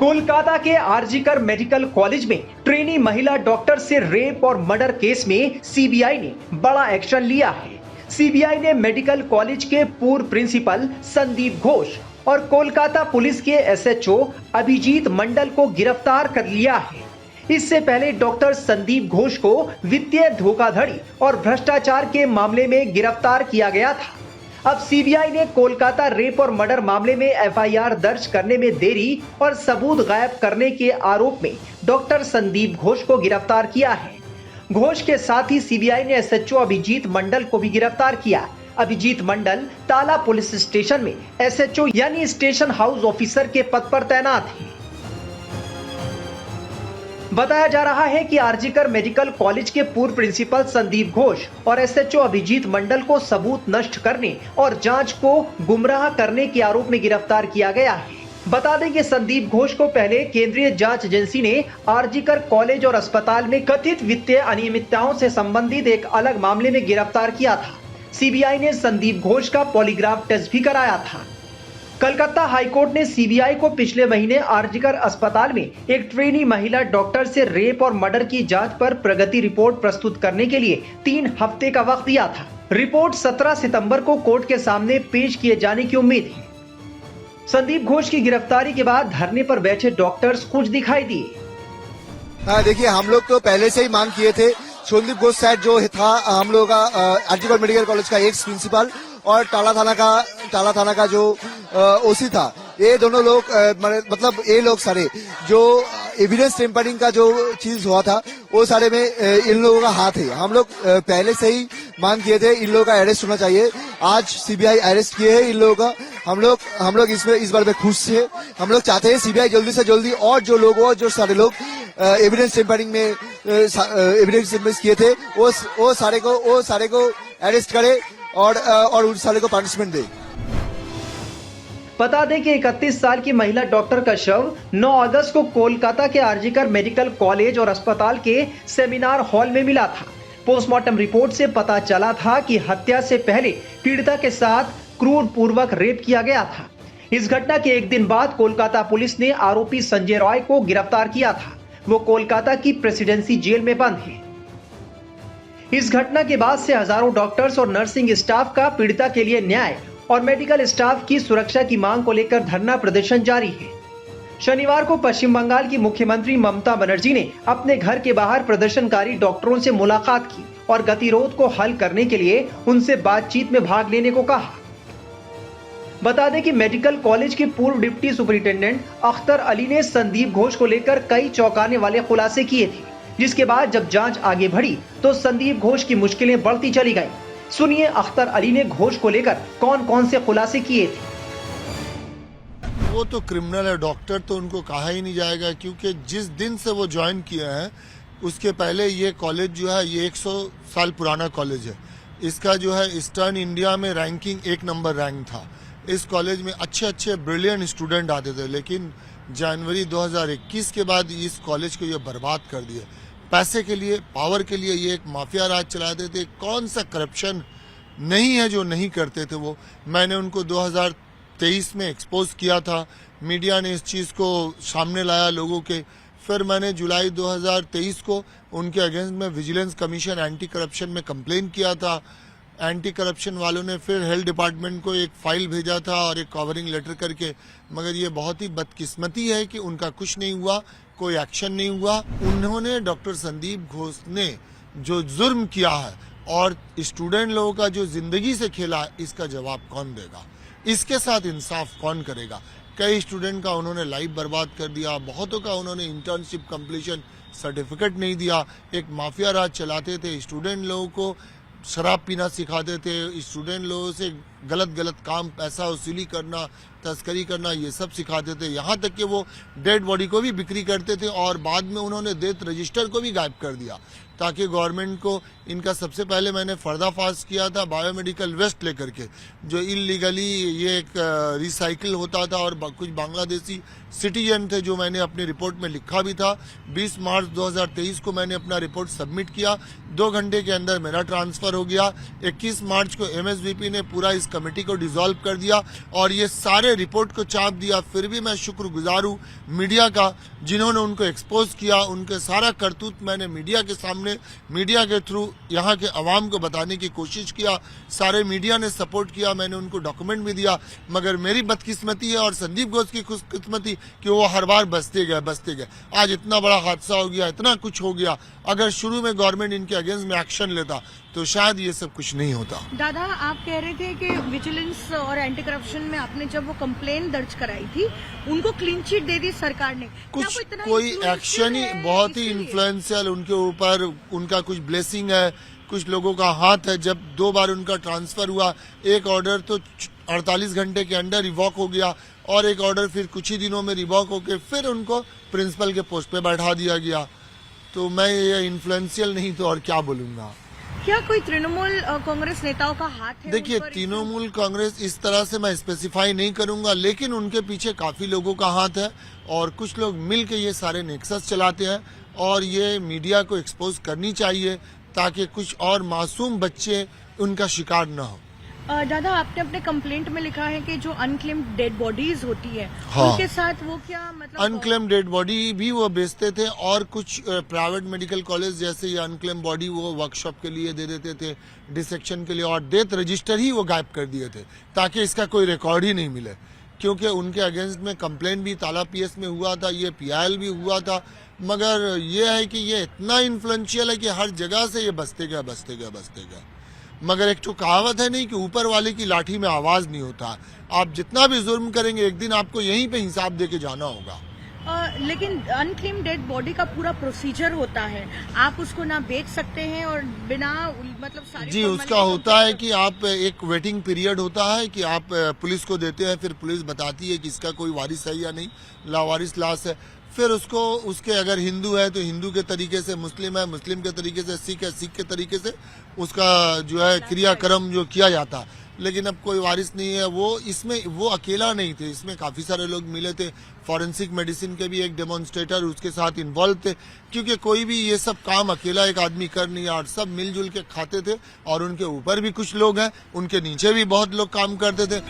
कोलकाता के RG Kar medical college में trainee महिला डॉक्टर से रेप और मर्डर केस में सीबीआई ने बड़ा एक्शन लिया है। सीबीआई ने मेडिकल कॉलेज के पूर्व प्रिंसिपल संदीप घोष और कोलकाता पुलिस के एसएचओ अभिजीत मंडल को गिरफ्तार कर लिया है। इससे पहले डॉक्टर संदीप घोष को वित्तीय धोखाधड़ी और भ्रष्टाचार के मामले में गिरफ्तार किया गया था। अब सीबीआई ने कोलकाता रेप और मर्डर मामले में एफआईआर दर्ज करने में देरी और सबूत गायब करने के आरोप में डॉक्टर संदीप घोष को गिरफ्तार किया है। घोष के साथ ही सीबीआई ने एसएचओ अभिजीत मंडल को भी गिरफ्तार किया। अभिजीत मंडल ताला पुलिस स्टेशन में एसएचओ यानी स्टेशन हाउस ऑफिसर के पद पर तैनात है। बताया जा रहा है कि आरजीकर मेडिकल कॉलेज के पूर्व प्रिंसिपल संदीप घोष और एसएचओ अभिजीत मंडल को सबूत नष्ट करने और जांच को गुमराह करने के आरोप में गिरफ्तार किया गया है। बता दें कि संदीप घोष को पहले केंद्रीय जांच एजेंसी ने आरजीकर कॉलेज और अस्पताल में कथित वित्तीय अनियमितताओं से संबंधित एक अलग मामले में गिरफ्तार किया था। सीबीआई ने संदीप घोष का पॉलीग्राफ टेस्ट भी कराया था। कलकत्ता हाईकोर्ट ने सीबीआई को पिछले महीने आरजीकर अस्पताल में एक ट्रेनी महिला डॉक्टर से रेप और मर्डर की जांच पर प्रगति रिपोर्ट प्रस्तुत करने के लिए 3 हफ्ते का वक्त दिया था। रिपोर्ट 17 सितंबर को कोर्ट के सामने पेश किए जाने की उम्मीद है। संदीप घोष की गिरफ्तारी के बाद धरने पर बैठे डॉक्टर्स कुछ दिखाई दिए। देखिए, हम लोग तो पहले से ही मांग किए थे। संदीप घोष साहब जो था हम लोग का आरजीकर मेडिकल कॉलेज का एक्स प्रिंसिपल और टाला थाना का जो ओसी था, ये दोनों लोग मतलब ये लोग सारे जो एविडेंस टेम्परिंग का जो चीज हुआ था वो सारे में इन लोगों का हाथ है। हम लोग पहले से ही मांग किए थे इन लोगों का अरेस्ट होना चाहिए। आज सीबीआई अरेस्ट किए है इन लोगों का। हम लोग इसमें इस बार में खुश है। हम लोग चाहते हैं सीबीआई जल्दी से जल्दी और जो सारे लोग एविडेंस टेम्परिंग में एविडेंस किए थे वो सारे को अरेस्ट करे और उन सारे को पनिशमेंट दे। बता दें कि 31 साल की महिला डॉक्टर का शव 9 अगस्त को कोलकाता के आरजीकर मेडिकल कॉलेज और अस्पताल के सेमिनार हॉल में मिला था। पोस्टमार्टम रिपोर्ट से पता चला था कि हत्या से पहले पीड़िता के साथ क्रूरपूर्वक रेप किया गया था। इस घटना के एक दिन बाद कोलकाता पुलिस ने आरोपी संजय रॉय को गिरफ्तार किया था। वो कोलकाता की प्रेसिडेंसी जेल में बंद है। इस घटना के बाद से हजारों डॉक्टर्स और नर्सिंग स्टाफ का पीड़िता के लिए न्याय और मेडिकल स्टाफ की सुरक्षा की मांग को लेकर धरना प्रदर्शन जारी है। शनिवार को पश्चिम बंगाल की मुख्यमंत्री ममता बनर्जी ने अपने घर के बाहर प्रदर्शनकारी डॉक्टरों से मुलाकात की और गतिरोध को हल करने के लिए उनसे बातचीत में भाग लेने को कहा। बता दें कि मेडिकल कॉलेज के पूर्व डिप्टी सुपरिटेंडेंट अख्तर अली ने संदीप घोष को लेकर कई चौंकाने वाले खुलासे किए थे, जिसके बाद जब जांच आगे बढ़ी तो संदीप घोष की मुश्किलें बढ़ती चली गईं। सुनिए अख्तर अली ने घोष को लेकर कौन कौन से खुलासे किए थे। वो तो क्रिमिनल है, डॉक्टर तो उनको कहा ही नहीं जाएगा, क्योंकि जिस दिन से वो ज्वाइन किए हैं उसके पहले ये कॉलेज जो है ये 100 साल पुराना कॉलेज है। इसका जो है ईस्टर्न इंडिया में रैंकिंग 1 नंबर रैंक था। इस कॉलेज में अच्छे ब्रिलियंट स्टूडेंट आते थे, लेकिन जनवरी 2021 के बाद इस कॉलेज को ये बर्बाद कर दिया। पैसे के लिए, पावर के लिए ये एक माफिया राज चलाते थे। कौन सा करप्शन नहीं है जो नहीं करते थे वो। मैंने उनको 2023 में एक्सपोज किया था। मीडिया ने इस चीज़ को सामने लाया लोगों के। फिर मैंने जुलाई 2023 को उनके अगेंस्ट में विजिलेंस कमीशन एंटी करप्शन में कंप्लेन किया था। एंटी करप्शन वालों ने फिर हेल्थ डिपार्टमेंट को एक फाइल भेजा था और एक कवरिंग लेटर करके, मगर ये बहुत ही बदकिस्मती है कि उनका कुछ नहीं हुआ, कोई एक्शन नहीं हुआ। उन्होंने डॉक्टर संदीप घोष ने जो जुर्म किया है और स्टूडेंट लोगों का जो जिंदगी से खेला है, इसका जवाब कौन देगा? इसके साथ इंसाफ कौन करेगा? कई स्टूडेंट का उन्होंने लाइफ बर्बाद कर दिया, बहुतों का उन्होंने इंटर्नशिप कंप्लीशन सर्टिफिकेट नहीं दिया। एक माफिया राज चलाते थे। स्टूडेंट लोगों को शराब पीना सिखाते थे, स्टूडेंट लोगों से गलत काम, पैसा वसूली करना, तस्करी करना, ये सब सिखाते थे। यहाँ तक कि वो डेड बॉडी को भी बिक्री करते थे और बाद में उन्होंने डेथ रजिस्टर को भी गायब कर दिया ताकि गवर्नमेंट को इनका सबसे पहले मैंने पर्दाफाश किया था बायोमेडिकल वेस्ट लेकर के, जो इलीगली ये एक रिसाइकिल होता था और कुछ बांग्लादेशी सिटीजन थे, जो मैंने अपनी रिपोर्ट में लिखा भी था। 20 मार्च 2023 को मैंने अपना रिपोर्ट सबमिट किया। 2 घंटे के अंदर मेरा ट्रांसफर हो गया। 21 मार्च को एमएसवीपी ने पूरा इस कमेटी को डिसॉल्व कर दिया और ये सारे सारे रिपोर्ट को चाप दिया। फिर भी मैं शुक्रगुजार हूँ मीडिया का, जिन्होंने उनको एक्सपोज किया। उनके सारा करतूत मैंने मीडिया के सामने, मीडिया के थ्रू यहाँ के अवाम को बताने की कोशिश किया। सारे मीडिया ने सपोर्ट किया, मैंने उनको डॉक्यूमेंट भी दिया। मगर मेरी बदकिस्मती है और संदीप घोष की खुशकिस्मती कि वो हर बार बचते गए। आज इतना बड़ा हादसा हो गया, इतना कुछ हो गया। अगर शुरू में गवर्नमेंट इनके अगेंस्ट में एक्शन लेता तो शायद ये सब कुछ नहीं होता। दादा, आप कह रहे थे कि विजिलेंस और एंटी करप्शन में आपने जब वो कंप्लेन दर्ज कराई थी, उनको क्लीन चिट दे दी सरकार ने। कुछ कोई एक्शन ही बहुत ही इन्फ्लुएंशियल उनके ऊपर, उनका कुछ ब्लेसिंग है, कुछ लोगों का हाथ है। जब 2 बार उनका ट्रांसफर हुआ, एक ऑर्डर तो 48 घंटे के अंदर रिवॉक हो गया और एक ऑर्डर फिर कुछ ही दिनों में रिवॉक होकर फिर उनको प्रिंसिपल के पोस्ट पे बैठा दिया गया। तो मैं ये इन्फ्लुएंशियल नहीं तो और क्या बोलूंगा। क्या कोई तृणमूल कांग्रेस नेताओं का हाथ है? देखिए, तृणमूल कांग्रेस इस तरह से मैं स्पेसिफाई नहीं करूंगा, लेकिन उनके पीछे काफी लोगों का हाथ है और कुछ लोग मिलके ये सारे नेक्सस चलाते हैं और ये मीडिया को एक्सपोज करनी चाहिए ताकि कुछ और मासूम बच्चे उनका शिकार न हो। दादा, आपने अपने कंप्लेंट में लिखा है कि जो अनक्लेम्ड डेड बॉडीज होती है, हाँ, उनके साथ वो क्या मतलब अनक्लेम डेड बॉडी भी वो बेचते थे और कुछ प्राइवेट मेडिकल कॉलेज जैसे ये अनक्लेम बॉडी वो वर्कशॉप के लिए दे देते थे, डिसेक्शन के लिए, और डेथ रजिस्टर ही वो गायब कर दिए थे ताकि इसका कोई रिकॉर्ड ही नहीं मिले। क्योंकि उनके अगेंस्ट में कंप्लेंट भी ताला पीएस में हुआ था, ये पीआईएल भी हुआ था। मगर ये है कि ये इतना इन्फ्लुएंशियल है कि हर जगह से ये बचते गया। मगर एक तो कहावत है नहीं कि ऊपर वाले की लाठी में आवाज नहीं होता। आप जितना भी जुर्म करेंगे एक दिन आपको यहीं पे हिसाब दे के जाना होगा। लेकिन अनक्लेम्ड डेड बॉडी का पूरा प्रोसीजर होता है, आप उसको ना बेच सकते हैं और बिना मतलब सारी जी, उसका होता है कि आप एक वेटिंग पीरियड होता है कि आप पुलिस को देते हैं, फिर पुलिस बताती है कि इसका कोई वारिस है या नहीं, लावारिस लाश है। फिर उसको उसके अगर हिंदू है तो हिंदू के तरीके से, मुस्लिम है मुस्लिम के तरीके से, सिख है सिख के तरीके से उसका जो है क्रियाक्रम जो किया जाता। लेकिन अब कोई वारिस नहीं है। वो इसमें वो अकेला नहीं थे, इसमें काफी सारे लोग मिले थे। फॉरेंसिक मेडिसिन के भी एक डेमोन्स्ट्रेटर उसके साथ इन्वॉल्व थे, क्योंकि कोई भी ये सब काम अकेला एक आदमी कर नहीं रहा, सब मिलजुल के खाते थे। और उनके ऊपर भी कुछ लोग हैं, उनके नीचे भी बहुत लोग काम करते थे।